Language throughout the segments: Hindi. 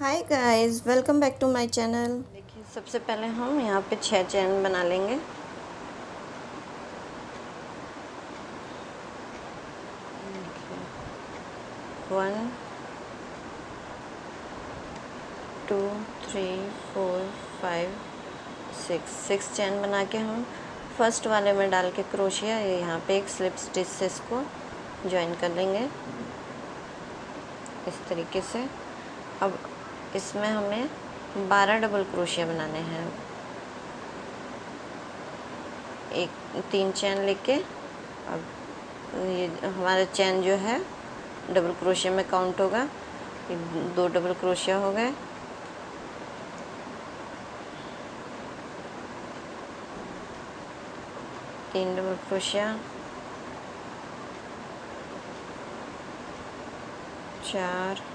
Hi guys, welcome back to my channel. देखिए, सबसे पहले हम यहाँ पे 6 चैन बना लेंगे। One, two, three, four, five, six chain बना के हम फर्स्ट वाले में डाल के क्रोशिया यहाँ पे एक स्लिप स्टिच से इसको ज्वाइन कर लेंगे इस तरीके से। अब इसमें हमें 12 डबल क्रोशिया बनाने हैं। एक 3 चैन लेके अब ये हमारा चैन जो है डबल क्रोशिया में काउंट होगा। ये 2 डबल क्रोशिया हो गए। तीन डबल क्रोशिया, 4,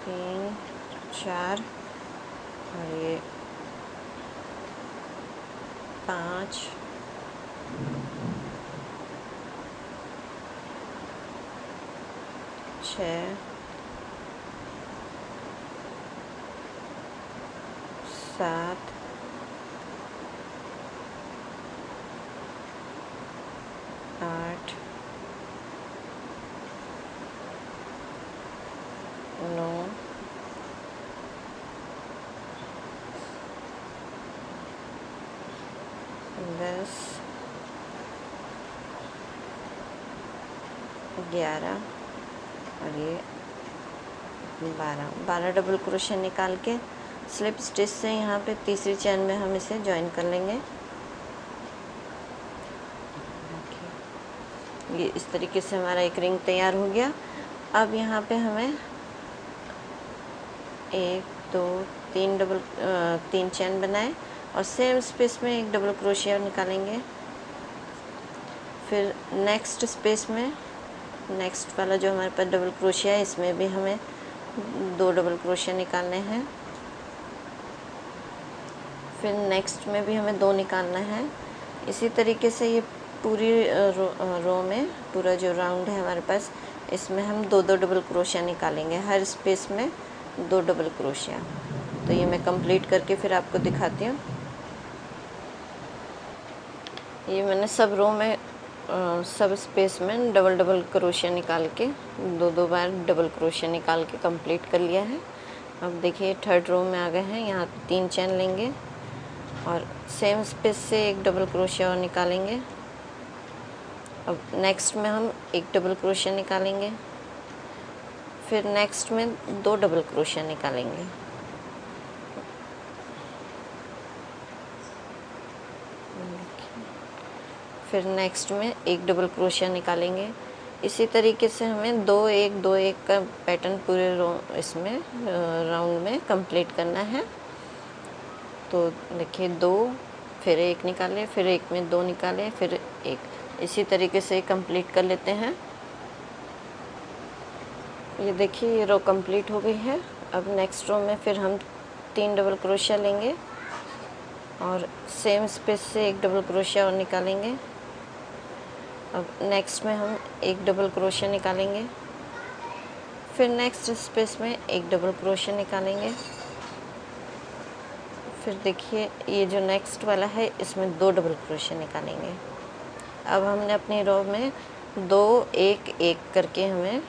3, 4 और ये 5, 6, 7, 8, 9, 10, 11 और ये 12 डबल क्रोशिया निकाल के स्लिप स्टिच से यहाँ पे तीसरी चैन में हम इसे ज्वाइन कर लेंगे। ये इस तरीके से हमारा एक रिंग तैयार हो गया। अब यहाँ पे हमें 1, 2, 3 चैन बनाए और सेम स्पेस में एक डबल क्रोशिया निकालेंगे। फिर नेक्स्ट स्पेस में नेक्स्ट वाला जो हमारे पास डबल क्रोशिया है इसमें भी हमें 2 डबल क्रोशिया निकालने हैं। फिर नेक्स्ट में भी हमें 2 निकालना है। इसी तरीके से ये पूरी रो में पूरा जो राउंड है हमारे पास इसमें हम 2 डबल क्रोशिया निकालेंगे। हर स्पेस में 2 डबल क्रोशिया। तो ये मैं कंप्लीट करके फिर आपको दिखाती हूँ। ये मैंने सब रो में सब स्पेस में डबल क्रोशिया निकाल के 2 बार डबल क्रोशिया निकाल के कंप्लीट कर लिया है। अब देखिए थर्ड रो में आ गए हैं। यहाँ 3 चैन लेंगे और सेम स्पेस से एक डबल क्रोशिया और निकालेंगे। अब नेक्स्ट में हम एक डबल क्रोशिया निकालेंगे। फिर नेक्स्ट में 2 डबल क्रोशिया निकालेंगे। फिर नेक्स्ट में एक डबल क्रोशिया निकालेंगे। इसी तरीके से हमें 2 1 2 1 का पैटर्न पूरे इसमें राउंड में कंप्लीट करना है। तो देखिए 2 फिर 1 निकाले, फिर 1 में 2 निकाले, फिर 1। इसी तरीके से कंप्लीट कर लेते हैं। ये देखिए ये रो कंप्लीट हो गई है। अब नेक्स्ट रो में फिर हम 3 डबल क्रोशिया लेंगे और सेम स्पेस से एक डबल क्रोशिया और निकालेंगे। अब नेक्स्ट में हम एक डबल क्रोशिया निकालेंगे। फिर नेक्स्ट स्पेस में एक डबल क्रोशिया निकालेंगे। फिर देखिए ये जो नेक्स्ट वाला है इसमें 2 डबल क्रोशिया निकालेंगे। अब हमने अपनी रो में 2 1 1 करके हमें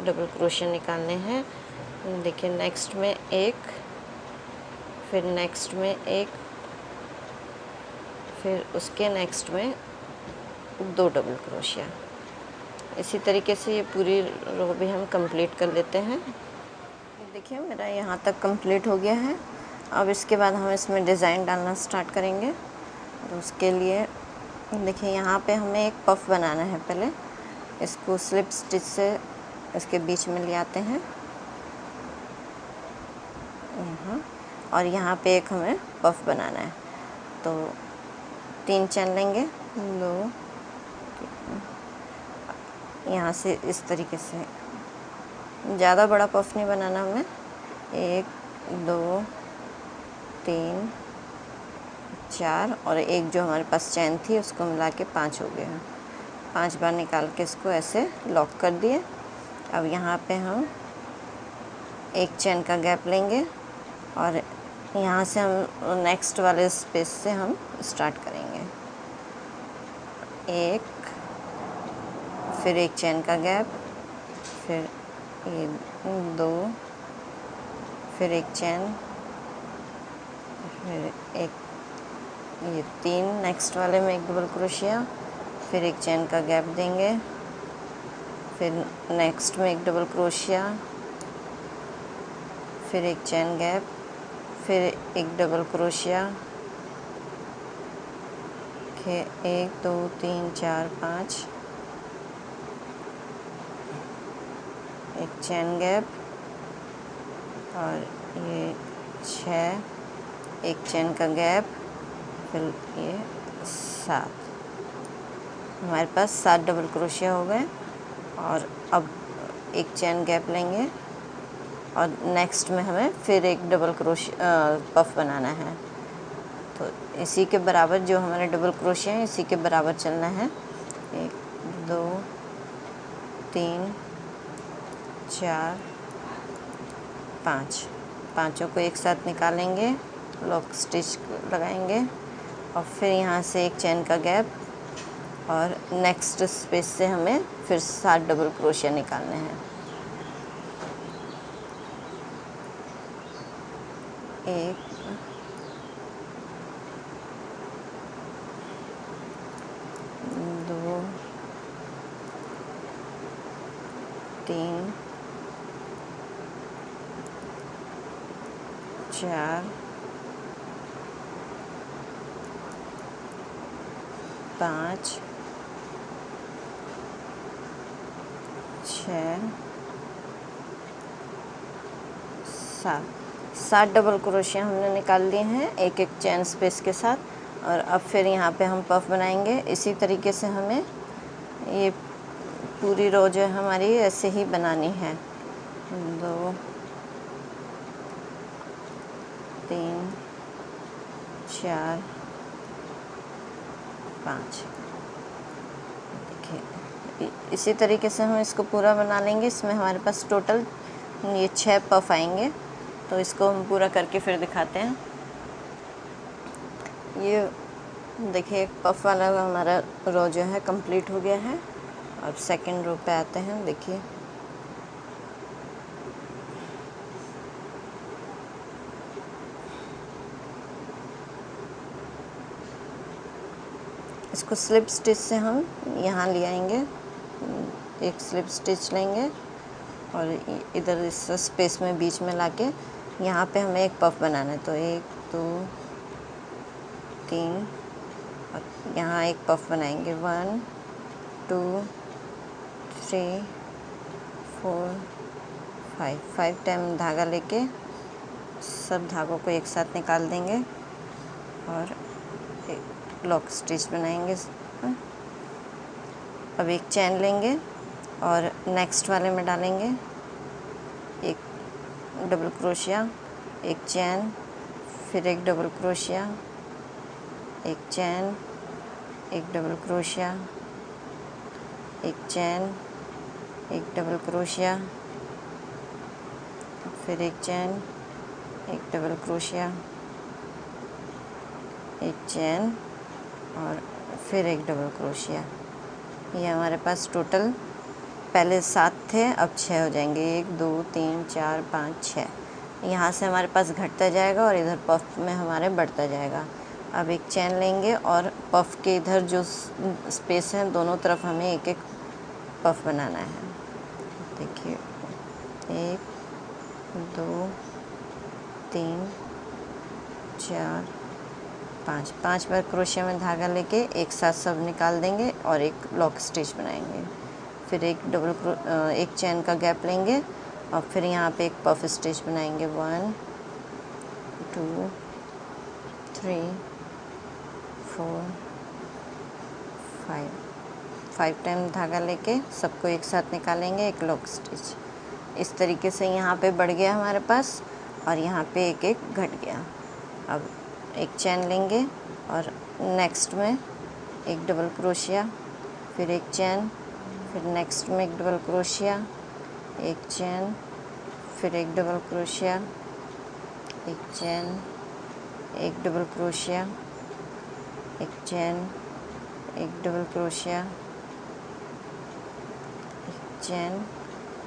डबल क्रोशिया निकालने हैं। देखिए नेक्स्ट में 1, फिर नेक्स्ट में 1, फिर उसके नेक्स्ट में 2 डबल क्रोशिया। इसी तरीके से ये पूरी रो भी हम कंप्लीट कर लेते हैं। देखिए मेरा यहाँ तक कंप्लीट हो गया है। अब इसके बाद हम इसमें डिज़ाइन डालना स्टार्ट करेंगे। तो उसके लिए देखिए यहाँ पे हमें एक पफ बनाना है। पहले इसको स्लिप स्टिच से इसके बीच में ले आते हैं यहाँ, और यहाँ पे एक हमें पफ बनाना है। तो 3 चैन लेंगे, 2 यहाँ से इस तरीके से। ज़्यादा बड़ा पफ नहीं बनाना हमें। 1 2 3 4 और एक जो हमारे पास चैन थी उसको मिला के 5 हो गया। 5 बार निकाल के इसको ऐसे लॉक कर दिए। अब यहाँ पे हम एक चैन का गैप लेंगे और यहाँ से हम नेक्स्ट वाले स्पेस से हम स्टार्ट करेंगे। एक, फिर एक चैन का गैप, फिर ये 2, फिर एक चैन, फिर एक ये 3, नेक्स्ट वाले में एक डबल क्रोशिया, फिर एक चैन का गैप देंगे, फिर नेक्स्ट में एक डबल क्रोशिया, फिर एक चैन गैप, फिर एक डबल क्रोशिया, 1 2 3 4 5, एक चैन गैप और ये 6, एक चैन का गैप, फिर ये 7। हमारे पास 7 डबल क्रोशिया हो गए। और अब एक चैन गैप लेंगे और नेक्स्ट में हमें फिर एक डबल क्रोशिया पफ बनाना है। तो इसी के बराबर जो हमारे डबल क्रोशिया हैं इसी के बराबर चलना है। 1 2 3 4 5, पाँचों को एक साथ निकालेंगे, लॉक स्टिच लगाएंगे और फिर यहाँ से एक चैन का गैप और नेक्स्ट स्पेस से हमें फिर 7 डबल क्रोशिया निकालने हैं। 1 2 3 4 5 6 7 डबल क्रोशिया हमने निकाल लिए हैं एक एक चैन स्पेस के साथ। और अब फिर यहाँ पे हम पफ बनाएंगे। इसी तरीके से हमें ये पूरी रो जो है हमारी ऐसे ही बनानी है। 2 3 4 5। देखिए इसी तरीके से हम इसको पूरा बना लेंगे। इसमें हमारे पास टोटल ये 6 पफ आएंगे। तो इसको हम पूरा करके फिर दिखाते हैं। ये देखिए एक पफ वाला हमारा रो जो है कंप्लीट हो गया है। अब सेकंड रो पे आते हैं। देखिए इसको स्लिप स्टिच से हम यहाँ ले आएंगे। एक स्लिप स्टिच लेंगे और इधर इस स्पेस में बीच में लाके यहाँ पे हमें एक पफ बनाना है। तो 1 2 3 और यहाँ एक पफ बनाएंगे। 1 2 3 4 5 टाइम धागा लेके सब धागों को एक साथ निकाल देंगे और एक लॉक स्टिच बनाएंगे। अब एक चैन लेंगे और नेक्स्ट वाले में डालेंगे एक डबल क्रोशिया, एक चैन, फिर एक डबल क्रोशिया, एक चैन, एक डबल क्रोशिया, एक चैन, एक डबल क्रोशिया, फिर एक चैन, एक डबल क्रोशिया, एक चैन और फिर एक डबल क्रोशिया। ये हमारे पास टोटल पहले 7 थे, अब 6 हो जाएंगे। 1 2 3 4 5 6। यहाँ से हमारे पास घटता जाएगा और इधर पफ में हमारे बढ़ता जाएगा। अब एक चैन लेंगे और पफ के इधर जो स्पेस है दोनों तरफ हमें एक एक पफ बनाना है। देखिए 1 2 3 4 5। 5 बार क्रोशिया में धागा लेके एक साथ सब निकाल देंगे और एक लॉक स्टिच बनाएंगे। फिर एक एक चैन का गैप लेंगे और फिर यहाँ पे एक पफ स्टिच बनाएंगे। 1 2 3 4 5 टाइम धागा लेके सबको एक साथ निकालेंगे, एक लॉक स्टिच। इस तरीके से यहाँ पे बढ़ गया हमारे पास और यहाँ पे एक एक घट गया। अब एक चैन लेंगे और नेक्स्ट में एक डबल क्रोशिया, फिर एक चैन, फिर नेक्स्ट में एक डबल क्रोशिया, एक चैन, फिर एक डबल क्रोशिया, एक चैन, एक डबल क्रोशिया, एक चैन, एक डबल क्रोशिया, एक चैन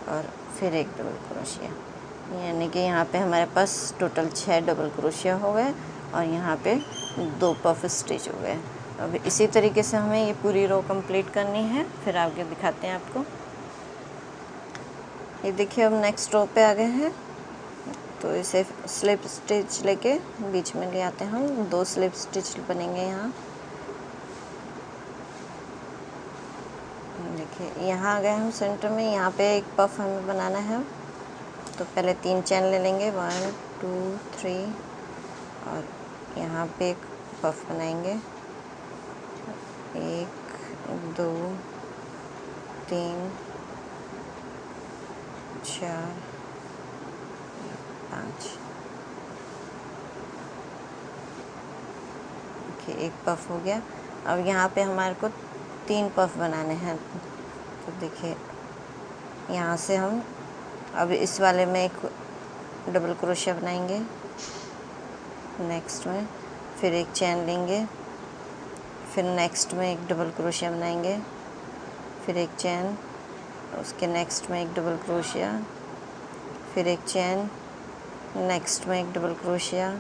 और फिर एक डबल क्रोशिया। यानी कि यहाँ पे हमारे पास टोटल 6 डबल क्रोशिया हो गए और यहाँ पे 2 पफ स्टिच हो गए। अब इसी तरीके से हमें ये पूरी रो कंप्लीट करनी है, फिर आगे दिखाते हैं आपको। ये देखिए अब नेक्स्ट रो पे आ गए हैं, तो इसे स्लिप स्टिच लेके बीच में ले आते हैं हम। 2 स्लिप स्टिच बनेंगे यहाँ। देखिए यहाँ आ गए हम सेंटर में। यहाँ पे एक पफ हमें बनाना है, तो पहले 3 चैन ले लेंगे, 1 2 3 और यहाँ पे एक पफ बनाएंगे, 1 2 3 4 5। देखिए एक पफ हो गया। अब यहाँ पे हमारे को 3 पफ बनाने हैं, तो देखिए यहाँ से हम अब इस वाले में एक डबल क्रोशिया बनाएंगे, नेक्स्ट में फिर एक चैन लेंगे, फिर नेक्स्ट में एक डबल क्रोशिया बनाएंगे, फिर एक चैन, उसके नेक्स्ट में एक डबल क्रोशिया, फिर एक चैन, नेक्स्ट में एक डबल क्रोशिया,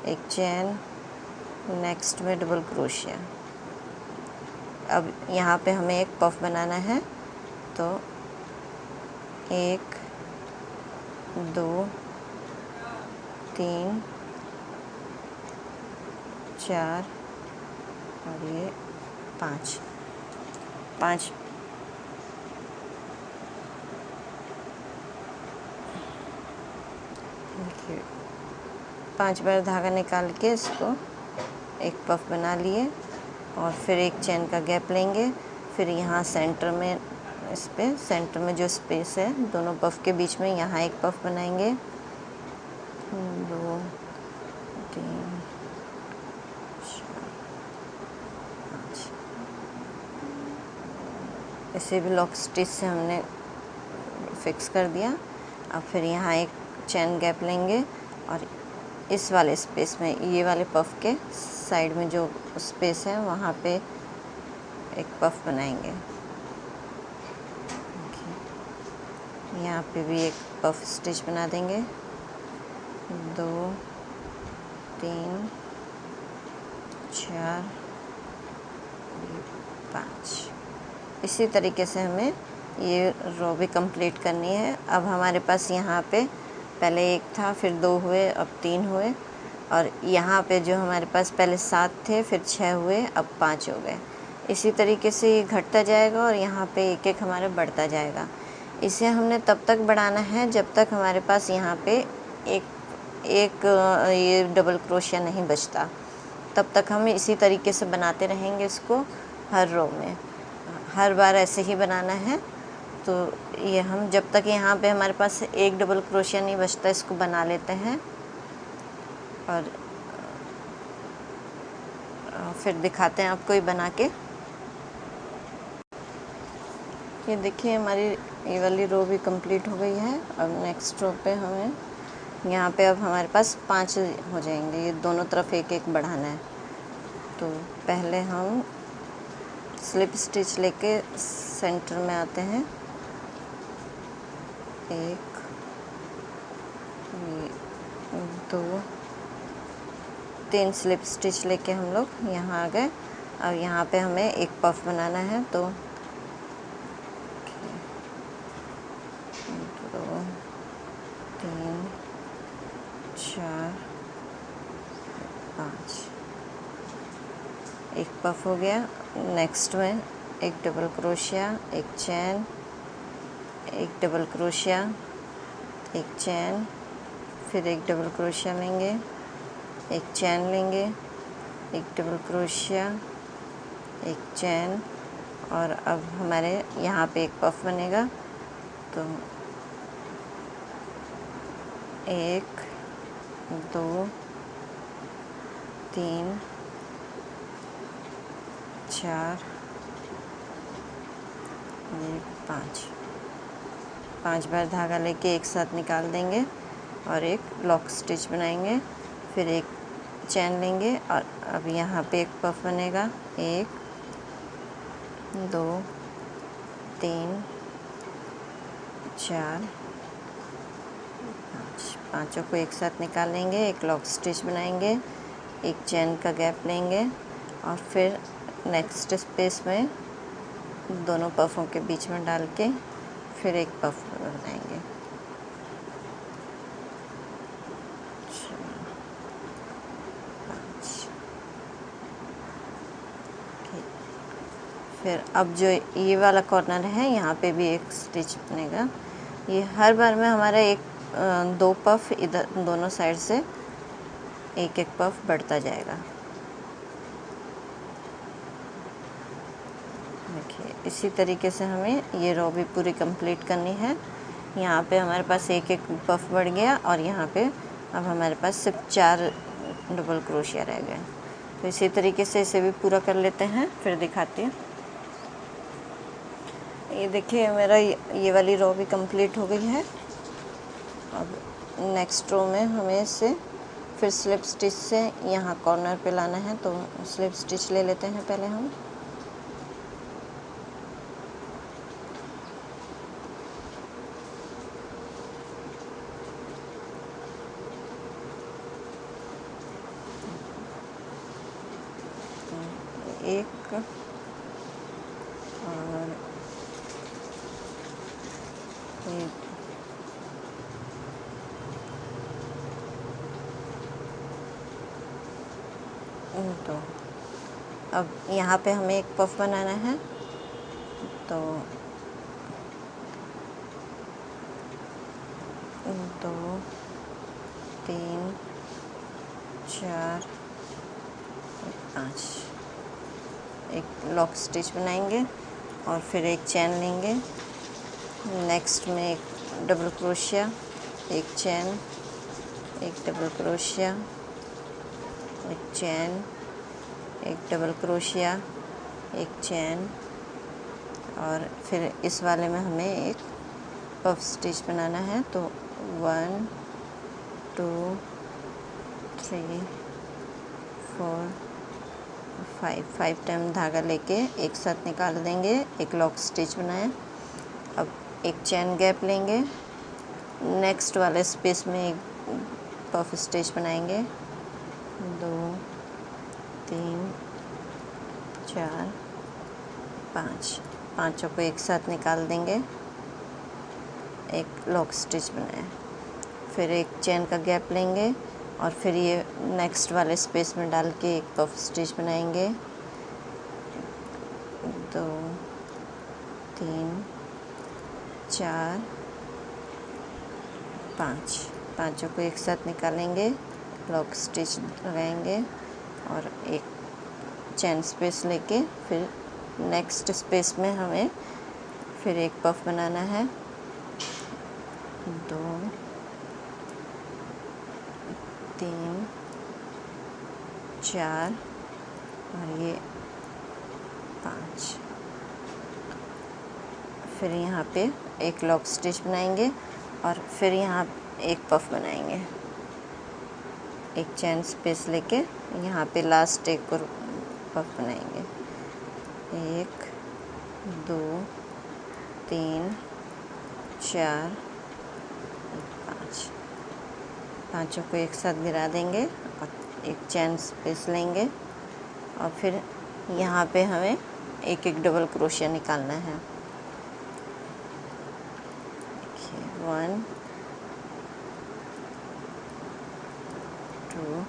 एक चैन, नेक्स्ट में डबल क्रोशिया। अब यहाँ पे हमें एक पफ बनाना है, तो 1 2 3 4 और ये 5 देखिए 5 बार धागा निकाल के इसको एक पफ बना लिए और फिर एक चैन का गैप लेंगे। फिर यहाँ सेंटर में, इस पे सेंटर में जो स्पेस है दोनों पफ के बीच में, यहाँ एक पफ बनाएंगे, 2 3 4 5। इसे भी लॉक स्टिच से हमने फिक्स कर दिया। अब फिर यहाँ एक चैन गैप लेंगे और इस वाले स्पेस में, ये वाले पफ के साइड में जो स्पेस है वहाँ पे एक पफ बनाएंगे। यहाँ पे भी एक पफ स्टिच बना देंगे, 2 3 4 5। इसी तरीके से हमें ये रो भी कंप्लीट करनी है। अब हमारे पास यहाँ पे पहले 1 था, फिर 2 हुए, अब 3 हुए और यहाँ पे जो हमारे पास पहले 7 थे, फिर 6 हुए, अब 5 हो गए। इसी तरीके से ये घटता जाएगा और यहाँ पे एक एक हमारा बढ़ता जाएगा। इसे हमने तब तक बढ़ाना है जब तक हमारे पास यहाँ पे एक ये डबल क्रोशिया नहीं बचता, तब तक हम इसी तरीके से बनाते रहेंगे इसको हर रो में। हर बार ऐसे ही बनाना है। तो ये हम जब तक यहाँ पे हमारे पास एक डबल क्रोशिया नहीं बचता, इसको बना लेते हैं और फिर दिखाते हैं आपको ये बना के। ये देखिए हमारी ये वाली रो भी कंप्लीट हो गई है। अब नेक्स्ट रो पे हमें यहाँ पे अब हमारे पास 5 हो जाएंगे। ये दोनों तरफ एक एक बढ़ाना है। तो पहले हम स्लिप स्टिच लेके सेंटर में आते हैं, 1 2 3 स्लिप स्टिच लेके हम लोग यहाँ आ गए। अब यहाँ पे हमें एक पफ बनाना है, तो 2 3 4 5 एक पफ हो गया। नेक्स्ट में एक डबल क्रोशिया, एक चैन, एक डबल क्रोशिया, एक चैन, फिर एक डबल क्रोशिया लेंगे, एक चैन लेंगे, एक डबल क्रोशिया, एक चैन और अब हमारे यहाँ पे एक पफ बनेगा। तो 1 2 3 4 ये 5 बार धागा लेके एक साथ निकाल देंगे और एक लॉक स्टिच बनाएंगे, फिर एक चैन लेंगे और अब यहाँ पे एक पफ बनेगा। 1 2 3 4 5 पाँचों को एक साथ निकाल लेंगे, एक लॉक स्टिच बनाएंगे, एक चैन का गैप लेंगे और फिर नेक्स्ट स्पेस में दोनों पफों के बीच में डाल के फिर एक पफ बनाएंगे। फिर अब जो ये वाला कॉर्नर है यहाँ पे भी एक स्टिच बनेगा। ये हर बार में हमारा एक 2 पफ इधर दोनों साइड से एक पफ बढ़ता जाएगा। देखिए इसी तरीके से हमें ये रो भी पूरी कंप्लीट करनी है। यहाँ पे हमारे पास एक पफ बढ़ गया और यहाँ पे अब हमारे पास सिर्फ 4 डबल क्रोशिया रह गए। तो इसी तरीके से इसे भी पूरा कर लेते हैं, फिर दिखाती हूँ। ये देखिए मेरा ये वाली रो भी कंप्लीट हो गई है। अब नेक्स्ट रो में हमें इसे फिर स्लिप स्टिच से यहाँ कॉर्नर पे लाना है, तो स्लिप स्टिच ले लेते हैं पहले हम। एक और एक तो अब यहाँ पे हमें एक पफ बनाना है, तो 2 3 4 5 एक लॉक स्टिच बनाएंगे और फिर एक चैन लेंगे। नेक्स्ट में एक डबल क्रोशिया, एक चैन, एक डबल क्रोशिया, एक चैन, एक डबल क्रोशिया, एक चैन और फिर इस वाले में हमें एक पफ स्टिच बनाना है। तो 1 2 3 4 5 टाइम धागा लेके एक साथ निकाल देंगे, एक लॉक स्टिच बनाएं। अब एक चैन गैप लेंगे, नेक्स्ट वाले स्पेस में एक पफ स्टिच बनाएंगे। 2 3 4 5 पाँचों को एक साथ निकाल देंगे, एक लॉक स्टिच बनाएं, फिर एक चैन का गैप लेंगे और फिर ये नेक्स्ट वाले स्पेस में डाल के एक पफ स्टिच बनाएंगे। 2 3 4 5 पाँचों को एक साथ निकालेंगे, लॉक स्टिच लगाएंगे और एक चैन स्पेस लेके फिर नेक्स्ट स्पेस में हमें फिर एक पफ बनाना है। 2 3 4 और ये 5 फिर यहाँ पे एक लॉक स्टिच बनाएंगे और फिर यहाँ एक पफ बनाएंगे, एक चैन स्पेस लेके यहाँ पे लास्ट एक और पफ बनाएंगे। 1 2 3 4 5 पाँचों को एक साथ गिरा देंगे और एक चैन स्पेस लेंगे और फिर यहाँ पे हमें एक डबल क्रोशिया निकालना है। देखिए 1 2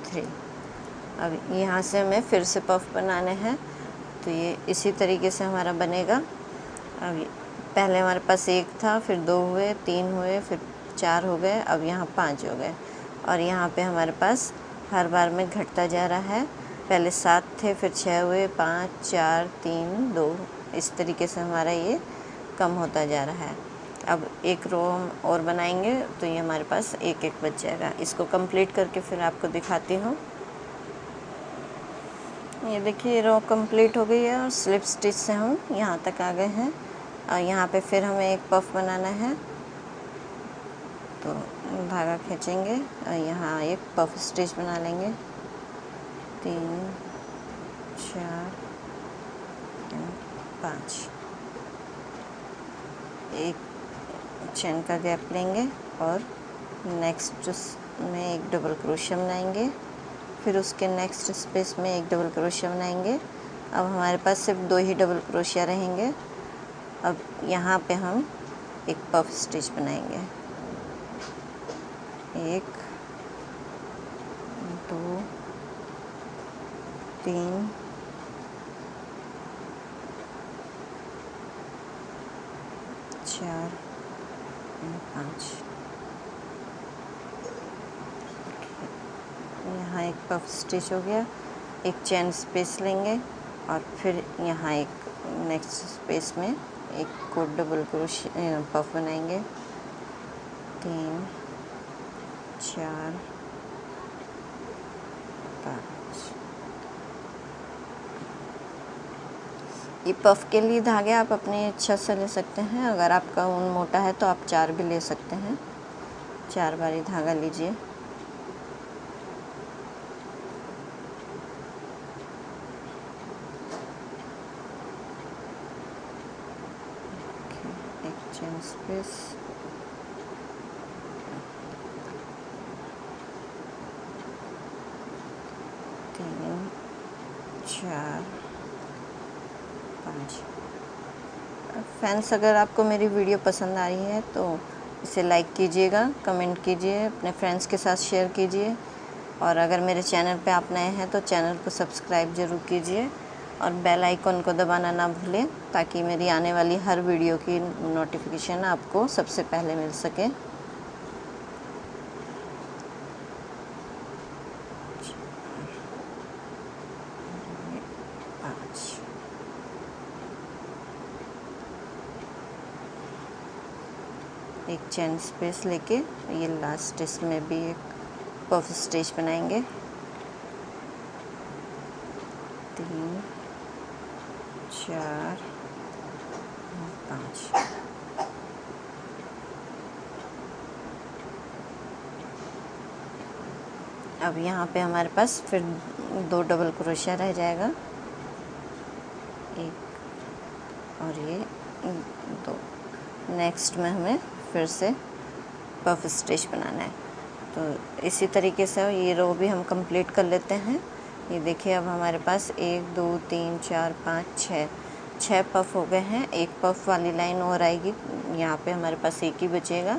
3 अब यहाँ से हमें फिर से पफ बनाने हैं, तो ये इसी तरीके से हमारा बनेगा। अब पहले हमारे पास 1 था, फिर 2 हुए, 3 हुए, फिर 4 हो गए, अब यहाँ 5 हो गए और यहाँ पे हमारे पास हर बार में घटता जा रहा है। पहले 7 थे, फिर 6 हुए, 5 4 3 2 इस तरीके से हमारा ये कम होता जा रहा है। अब एक रो और बनाएंगे तो ये हमारे पास एक एक बच जाएगा। इसको कंप्लीट करके फिर आपको दिखाती हूँ। ये देखिए रो कंप्लीट हो गई है और स्लिप स्टिच से हम यहाँ तक आ गए हैं। और यहाँ पे फिर हमें एक पफ बनाना है, तो धागा खींचेंगे और यहाँ एक पफ स्टिच बना लेंगे। 3 4 5 एक चेन का गैप लेंगे और नेक्स्ट में एक डबल क्रोशिया बनाएंगे, फिर उसके नेक्स्ट स्पेस में एक डबल क्रोशिया बनाएंगे। अब हमारे पास सिर्फ 2 ही डबल क्रोशिया रहेंगे। अब यहाँ पे हम एक पफ स्टिच बनाएंगे। 1 2 3 4 5। यहाँ एक पफ स्टिच हो गया। एक चेन स्पेस लेंगे और फिर यहाँ एक नेक्स्ट स्पेस में एक को डबल क्रोशिया पफ बनाएंगे। 3 4 5। ये पफ के लिए धागे आप अपनी इच्छा से ले सकते हैं। अगर आपका ऊन मोटा है तो आप 4 भी ले सकते हैं। 4 बारी धागा लीजिए। एक चेन स्पेस, तीन 4 5। फ्रेंड्स, अगर आपको मेरी वीडियो पसंद आ रही है तो इसे लाइक कीजिएगा, कमेंट कीजिए, अपने फ्रेंड्स के साथ शेयर कीजिए। और अगर मेरे चैनल पे आप नए हैं तो चैनल को सब्सक्राइब ज़रूर कीजिए और बेल आइकन को दबाना ना भूलें, ताकि मेरी आने वाली हर वीडियो की नोटिफिकेशन आपको सबसे पहले मिल सके। एक चेन स्पेस लेके ये लास्ट इसमें भी एक पफ स्टिच बनाएंगे। 3 4 5। अब यहाँ पे हमारे पास फिर 2 डबल क्रोशिया रह जाएगा, एक और ये 2। नेक्स्ट में हमें फिर से पफ स्टिच बनाना है। तो इसी तरीके से ये रो भी हम कंप्लीट कर लेते हैं। ये देखिए अब हमारे पास 1 2 3 4 5 6 पफ हो गए हैं। एक पफ वाली लाइन और आएगी, यहाँ पे हमारे पास एक ही बचेगा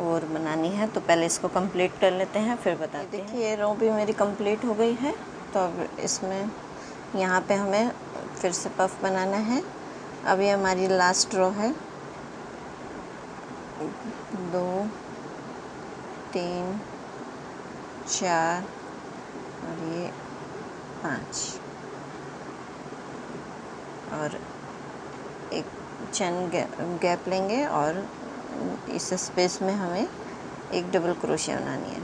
और बनानी है। तो पहले इसको कंप्लीट कर लेते हैं, फिर बताते हैं। देखिए ये रो भी मेरी कंप्लीट हो गई है। तो अब इसमें यहाँ पे हमें फिर से पफ बनाना है। अब ये हमारी लास्ट रो है। 2 3 4 और ये 5 और एक चेन गैप लेंगे और इस स्पेस में हमें एक डबल क्रोशिया बनानी है।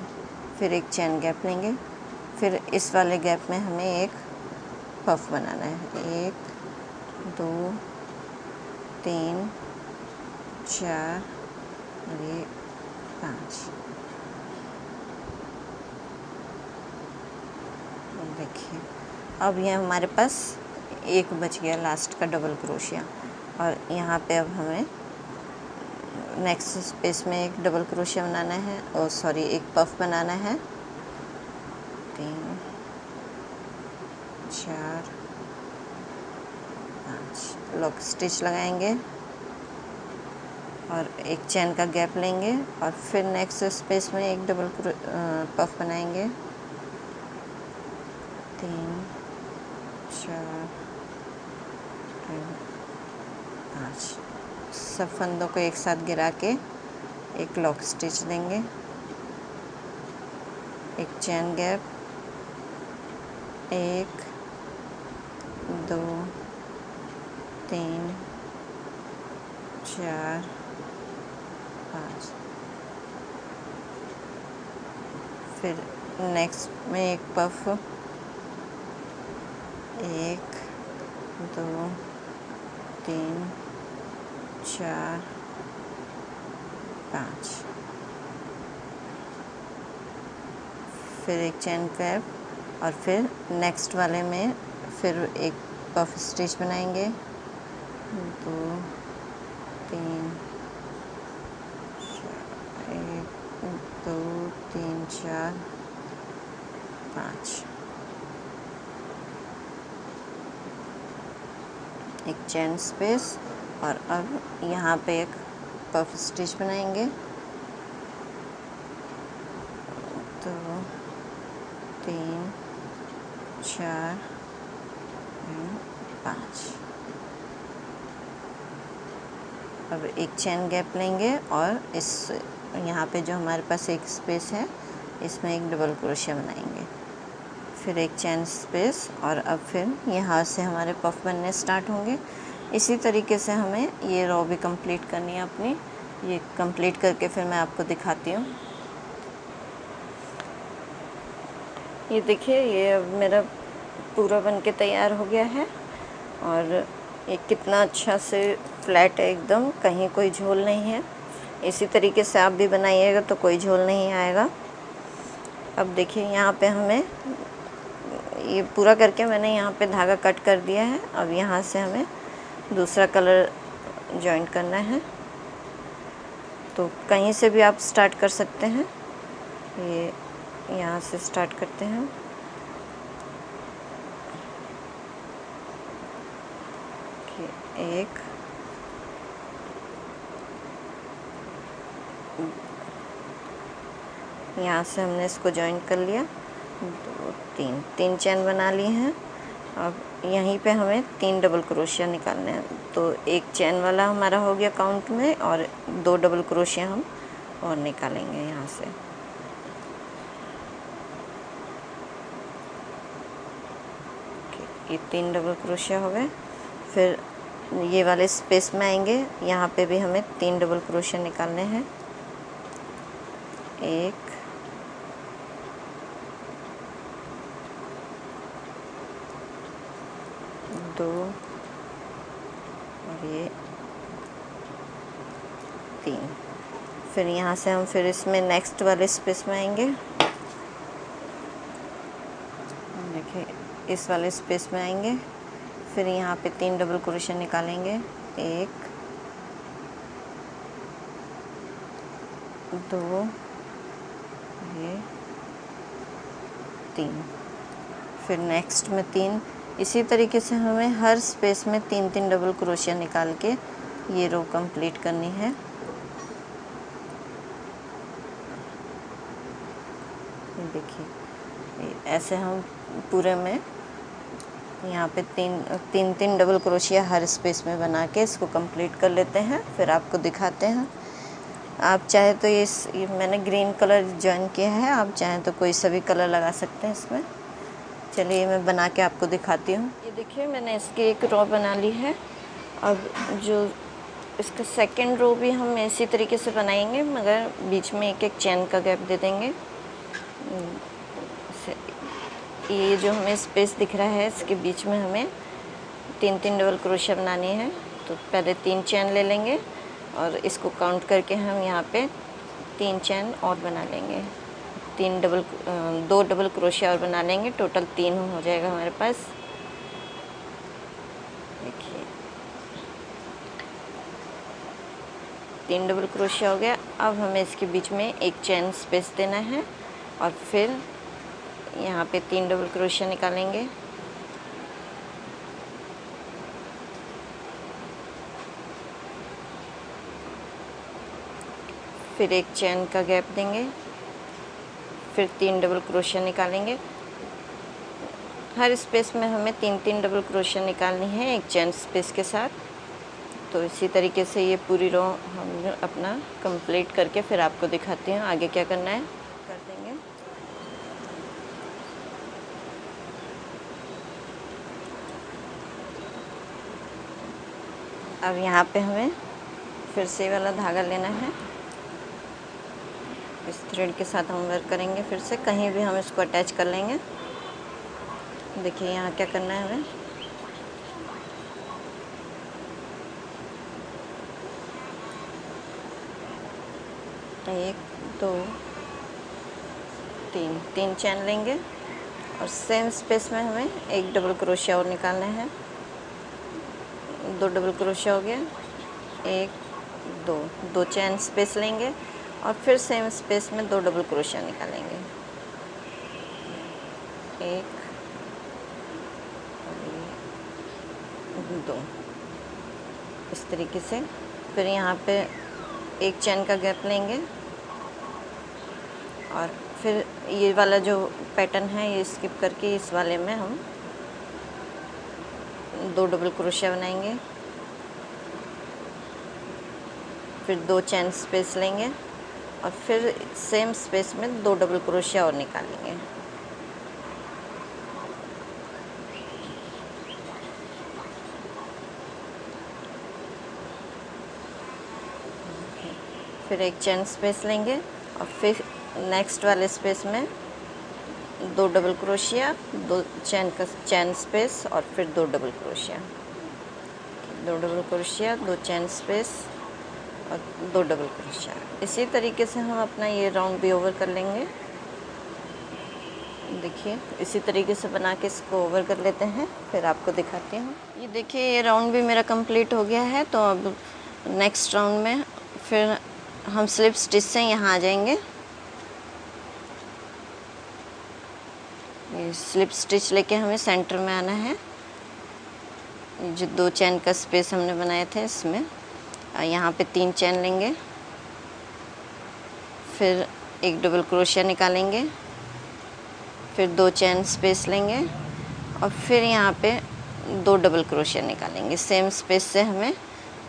फिर एक चेन गैप लेंगे, फिर इस वाले गैप में हमें एक पफ बनाना है। 1 2 3 4 और ये 5। देखिए अब ये हमारे पास एक बच गया लास्ट का डबल क्रोशिया। और यहाँ पे अब हमें नेक्स्ट स्पेस में एक डबल क्रोशिया बनाना है, और सॉरी एक पफ बनाना है। 3 4 5 लॉक स्टिच लगाएंगे और एक चेन का गैप लेंगे और फिर नेक्स्ट स्पेस में एक डबल पफ बनाएंगे। 3 4 5 सब फंदों को एक साथ गिरा के एक लॉक स्टिच देंगे, एक चेन गैप, 1 2 3 4 5। फिर नेक्स्ट में एक पफ, 1 2 3 4 5। फिर एक चेन गैप और फिर नेक्स्ट वाले में फिर एक पफ स्टिच बनाएंगे, 2 3 4, 1 2 3 4 5। एक चेन स्पेस और अब यहाँ पे एक पफ स्टिच बनाएंगे, 2 3 4 5। अब एक चेन गैप लेंगे और इस यहाँ पे जो हमारे पास एक स्पेस है इसमें एक डबल क्रोशिया बनाएंगे, फिर एक चेन स्पेस और अब फिर यहाँ से हमारे पफ बनने स्टार्ट होंगे। इसी तरीके से हमें ये रो भी कंप्लीट करनी है अपनी। ये कंप्लीट करके फिर मैं आपको दिखाती हूँ। ये देखिए, ये अब मेरा पूरा बन के तैयार हो गया है और ये कितना अच्छा से फ्लैट है एकदम, कहीं कोई झोल नहीं है। इसी तरीके से आप भी बनाइएगा तो कोई झोल नहीं आएगा। अब देखिए यहाँ पे हमें ये पूरा करके मैंने यहाँ पे धागा कट कर दिया है। अब यहाँ से हमें दूसरा कलर जॉइंट करना है, तो कहीं से भी आप स्टार्ट कर सकते हैं। ये यहाँ से स्टार्ट करते हैं, एक यहाँ से हमने इसको जॉइन कर लिया, 2 3 चेन बना लिए हैं। अब यहीं पे हमें 3 डबल क्रोशिया निकालने हैं, तो एक चेन वाला हमारा हो गया काउंट में और 2 डबल क्रोशिया हम और निकालेंगे यहाँ से। ये 3 डबल क्रोशिया हो गए। फिर ये वाले स्पेस में आएंगे, यहाँ पे भी हमें 3 डबल क्रोशिया निकालने हैं, 1 2 और ये 3। फिर यहाँ से हम फिर इसमें नेक्स्ट वाले स्पेस में आएंगे, देखिए इस वाले स्पेस में आएंगे। फिर यहाँ पे 3 डबल क्रोशिया निकालेंगे, 1 2 ये 3। फिर नेक्स्ट में 3। इसी तरीके से हमें हर स्पेस में 3 डबल क्रोशिया निकाल के ये रो कंप्लीट करनी है। देखिए ऐसे हम पूरे में यहाँ पे 3 डबल क्रोशिया हर स्पेस में बना के इसको कंप्लीट कर लेते हैं। फिर आपको दिखाते हैं। आप चाहे तो ये मैंने ग्रीन कलर जॉइन किया है, आप चाहें तो कोई सभी कलर लगा सकते हैं इसमें। चलिए मैं बना के आपको दिखाती हूँ। ये देखिए मैंने इसकी एक रो बना ली है। अब जो इसका सेकंड रो भी हम इसी तरीके से बनाएंगे, मगर बीच में एक चेन का गैप दे देंगे। ये जो हमें स्पेस दिख रहा है इसके बीच में हमें 3 डबल क्रोशिया बनानी है। तो पहले 3 चेन ले लेंगे और इसको काउंट करके हम यहाँ पे 3 चेन और बना लेंगे, 2 डबल क्रोशिया और बना लेंगे। टोटल 3 हो जाएगा हमारे पास। देखिए 3 डबल क्रोशिया हो गया। अब हमें इसके बीच में एक चेन स्पेस देना है और फिर यहाँ पे 3 डबल क्रोशिया निकालेंगे। फिर एक चेन का गैप देंगे, फिर 3 डबल क्रोशिया निकालेंगे। हर स्पेस में हमें 3 डबल क्रोशिया निकालनी है एक चेन स्पेस के साथ। तो इसी तरीके से ये पूरी रो हम अपना कंप्लीट करके फिर आपको दिखाती हूँ आगे क्या करना है। कर देंगे। अब यहाँ पे हमें फिर से वाला धागा लेना है इस थ्रेड के साथ हम वर्क करेंगे। फिर से कहीं भी हम इसको अटैच कर लेंगे। देखिए यहाँ क्या करना है हमें, एक दो तीन चैन लेंगे और सेम स्पेस में हमें एक डबल क्रोशिया और निकालना है। 2 डबल क्रोशिया हो गया, एक दो चैन स्पेस लेंगे और फिर सेम स्पेस में 2 डबल क्रोशिया निकालेंगे, एक दो, इस तरीके से। फिर यहाँ पे एक चैन का गैप लेंगे और फिर ये वाला जो पैटर्न है ये स्किप करके इस वाले में हम 2 डबल क्रोशिया बनाएंगे। फिर 2 चैन स्पेस लेंगे और फिर सेम स्पेस में 2 डबल क्रोशिया और निकालेंगे। फिर एक चैन स्पेस लेंगे और फिर नेक्स्ट वाले स्पेस में 2 डबल क्रोशिया, 2 चैन स्पेस और फिर 2 डबल क्रोशिया, 2 डबल क्रोशिया, 2 चैन स्पेस और 2 डबल क्रोशिया। इसी तरीके से हम अपना ये राउंड भी ओवर कर लेंगे। देखिए इसी तरीके से बना के इसको ओवर कर लेते हैं, फिर आपको दिखाती हूँ। ये देखिए ये राउंड भी मेरा कंप्लीट हो गया है। तो अब नेक्स्ट राउंड में फिर हम स्लिप स्टिच से यहाँ आ जाएंगे। ये स्लिप स्टिच लेके हमें सेंटर में आना है। जो 2 चैन का स्पेस हमने बनाए थे इसमें यहाँ पे 3 चैन लेंगे, फिर एक डबल क्रोशिया निकालेंगे, फिर 2 चैन स्पेस लेंगे और फिर यहाँ पे 2 डबल क्रोशिया निकालेंगे। सेम स्पेस से हमें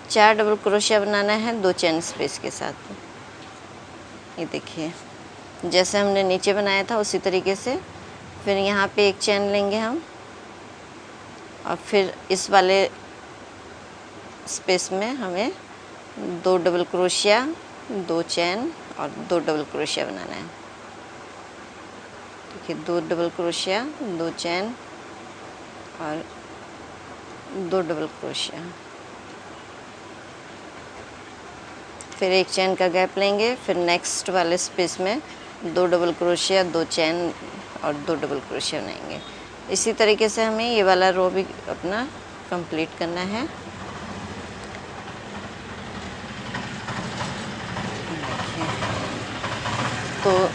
4 डबल क्रोशिया बनाना है 2 चैन स्पेस के साथ। ये देखिए जैसे हमने नीचे बनाया था उसी तरीके से। फिर यहाँ पे एक चैन लेंगे हम और फिर इस वाले स्पेस में हमें 2 डबल क्रोशिया, 2 चैन और 2 डबल क्रोशिया बनाना है। देखिए 2 डबल क्रोशिया, 2 चैन और 2 डबल क्रोशिया। फिर एक चैन का गैप लेंगे, फिर नेक्स्ट वाले स्पेस में 2 डबल क्रोशिया, 2 चैन और 2 डबल क्रोशिया बनाएंगे। इसी तरीके से हमें ये वाला रो भी अपना कंप्लीट करना है। तो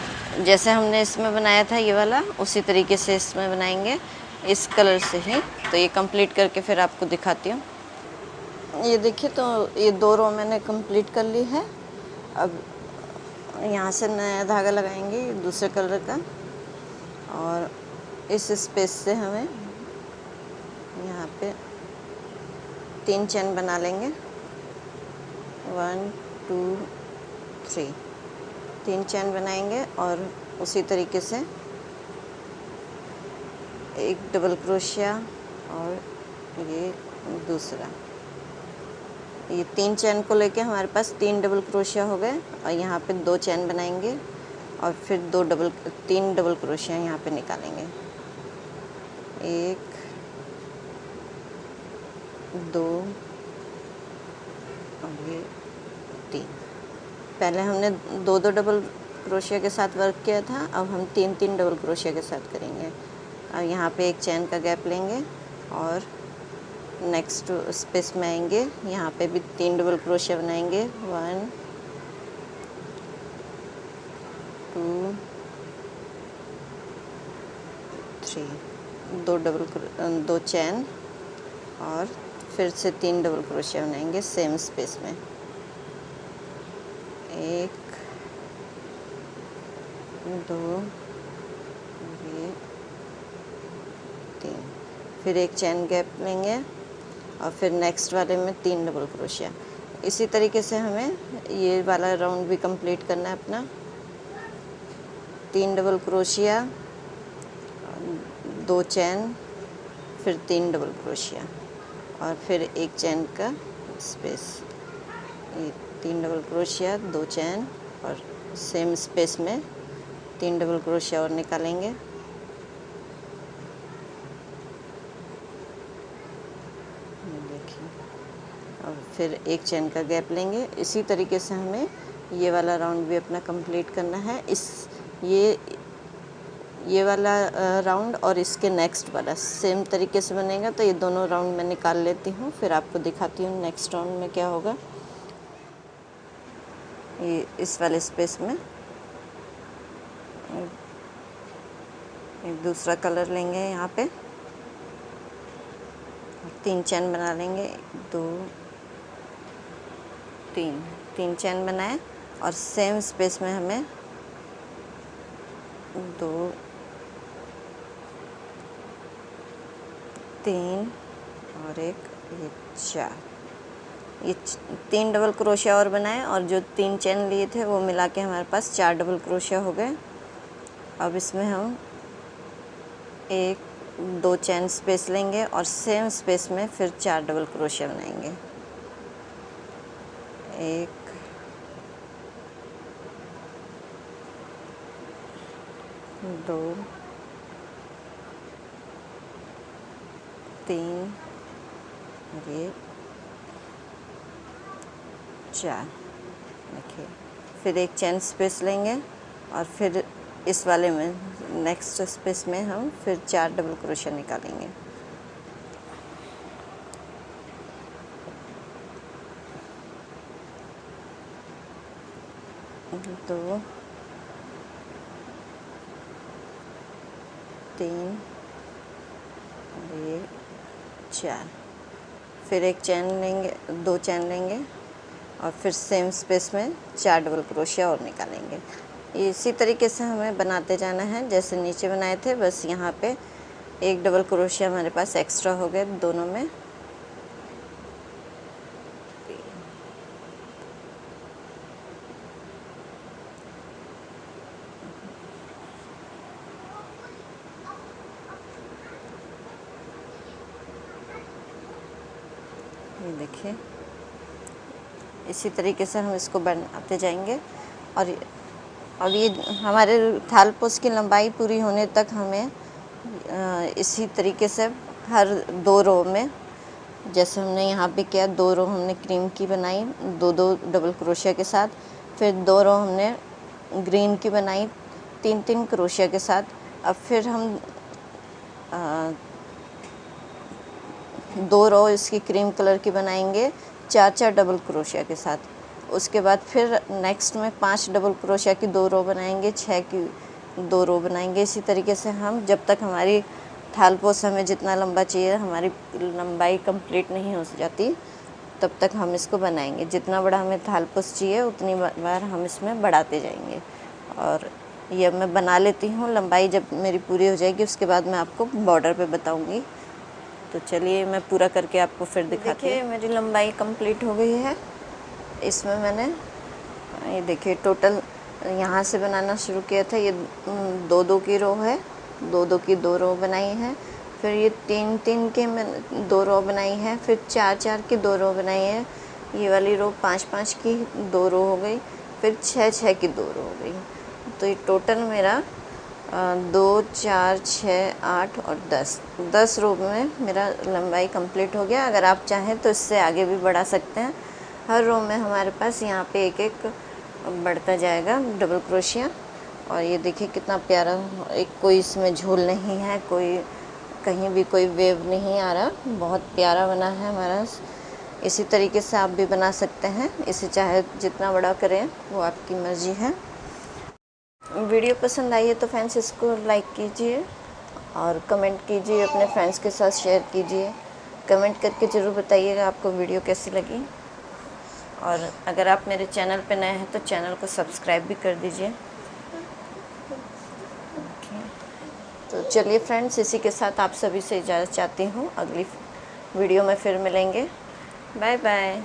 जैसे हमने इसमें बनाया था ये वाला, उसी तरीके से इसमें बनाएंगे इस कलर से ही। तो ये कंप्लीट करके फिर आपको दिखाती हूँ। ये देखिए तो ये 2 रो मैंने कंप्लीट कर ली है। अब यहाँ से नया धागा लगाएंगे दूसरे कलर का और इस स्पेस से हमें यहाँ पे 3 चैन बना लेंगे। 1 2 3 3 चैन बनाएंगे और उसी तरीके से एक डबल क्रोशिया और ये दूसरा। ये 3 चैन को लेके हमारे पास 3 डबल क्रोशिया हो गए और यहाँ पे 2 चैन बनाएंगे और फिर 3 डबल क्रोशिया यहाँ पे निकालेंगे। 1 2 और ये 3। पहले हमने 2 डबल क्रोशिया के साथ वर्क किया था, अब हम 3 डबल क्रोशिया के साथ करेंगे। अब यहाँ पे एक चैन का गैप लेंगे और नेक्स्ट स्पेस में आएंगे। यहाँ पे भी 3 डबल क्रोशिया बनाएंगे। 1 2 3 2 चैन और फिर से 3 डबल क्रोशिया बनाएंगे सेम स्पेस में। 1 2 ये 3। फिर एक चैन गैप लेंगे और फिर नेक्स्ट वाले में 3 डबल क्रोशिया। इसी तरीके से हमें ये वाला राउंड भी कंप्लीट करना है अपना। 3 डबल क्रोशिया, 2 चैन, फिर 3 डबल क्रोशिया और फिर एक चैन का स्पेस। ये 3 डबल क्रोशिया, 2 चैन और सेम स्पेस में 3 डबल क्रोशिया और निकालेंगे। देखिए, और फिर एक चेन का गैप लेंगे। इसी तरीके से हमें ये वाला राउंड भी अपना कंप्लीट करना है। ये वाला राउंड और इसके नेक्स्ट वाला सेम तरीके से बनेगा। तो ये दोनों राउंड मैं निकाल लेती हूँ, फिर आपको दिखाती हूँ नेक्स्ट राउंड में क्या होगा। ये इस वाले स्पेस में एक दूसरा कलर लेंगे, यहाँ पे 3 चेन बना लेंगे। 2 3 चेन बनाए और सेम स्पेस में हमें 2 3 और एक ये 4, ये 3 डबल क्रोशिया और बनाए और जो 3 चेन लिए थे वो मिला के हमारे पास 4 डबल क्रोशिया हो गए। अब इसमें हम 1-2 चेन स्पेस लेंगे और सेम स्पेस में फिर 4 डबल क्रोशिया बनाएंगे। 1 2 3 और ये 4। देखिए, फिर एक चेन स्पेस लेंगे और फिर इस वाले में नेक्स्ट स्पेस में हम फिर 4 डबल क्रोशिया निकालेंगे। 2 3 और ये 4। फिर एक चेन लेंगे, 2 चेन लेंगे और फिर सेम स्पेस में 4 डबल क्रोशिया और निकालेंगे। इसी तरीके से हमें बनाते जाना है जैसे नीचे बनाए थे, बस यहाँ पे 1 डबल क्रोशिया हमारे पास एक्स्ट्रा हो गए दोनों में। ये देखिए, इसी तरीके से हम इसको बनाते जाएंगे और ये हमारे थालपोस की लंबाई पूरी होने तक हमें इसी तरीके से हर 2 रो में, जैसे हमने यहाँ पे किया 2 रो हमने क्रीम की बनाई 2-2 डबल क्रोशिया के साथ, फिर 2 रो हमने ग्रीन की बनाई 3-3 क्रोशिया के साथ। अब फिर हम 2 रो इसकी क्रीम कलर की बनाएंगे 4-4 डबल क्रोशिया के साथ। उसके बाद फिर नेक्स्ट में 5 डबल क्रोशिया की 2 रो बनाएंगे, 6 की 2 रो बनाएंगे। इसी तरीके से हम जब तक हमारी थालपोस हमें जितना लंबा चाहिए, हमारी लंबाई कंप्लीट नहीं हो जाती, तब तक हम इसको बनाएंगे। जितना बड़ा हमें थालपोस चाहिए उतनी बार हम इसमें बढ़ाते जाएंगे। और ये मैं बना लेती हूँ, लंबाई जब मेरी पूरी हो जाएगी उसके बाद मैं आपको बॉर्डर पे बताऊँगी। तो चलिए मैं पूरा करके आपको फिर दिखाती हूँ। देखिए, मेरी लंबाई कंप्लीट हो गई है। इसमें मैंने ये देखिए टोटल यहाँ से बनाना शुरू किया था, ये 2-2 की रो है, 2-2 की 2 रो बनाई है। फिर ये 3-3 के मैं 2 रो बनाई है, फिर 4-4 की 2 रो बनाई है। ये वाली रो 5-5 की 2 रो हो गई, फिर 6-6 की 2 रो हो गई। तो ये टोटल मेरा 2 4 6 8 और 10 रो में मेरा लंबाई कंप्लीट हो गया। अगर आप चाहें तो इससे आगे भी बढ़ा सकते हैं। हर रो में हमारे पास यहाँ पे एक एक बढ़ता जाएगा डबल क्रोशिया। और ये देखिए कितना प्यारा, एक कोई इसमें झोल नहीं है, कोई कहीं भी कोई वेव नहीं आ रहा, बहुत प्यारा बना है हमारा। इसी तरीके से आप भी बना सकते हैं। इसे चाहे जितना बड़ा करें वो आपकी मर्ज़ी है। वीडियो पसंद आई है तो फ्रेंड्स इसको लाइक कीजिए और कमेंट कीजिए, अपने फ्रेंड्स के साथ शेयर कीजिए। कमेंट करके ज़रूर बताइएगा आपको वीडियो कैसी लगी। और अगर आप मेरे चैनल पे नए हैं तो चैनल को सब्सक्राइब भी कर दीजिए। तो चलिए फ्रेंड्स, इसी के साथ आप सभी से इजाज़त चाहती हूँ। अगली वीडियो में फिर मिलेंगे। Bye bye.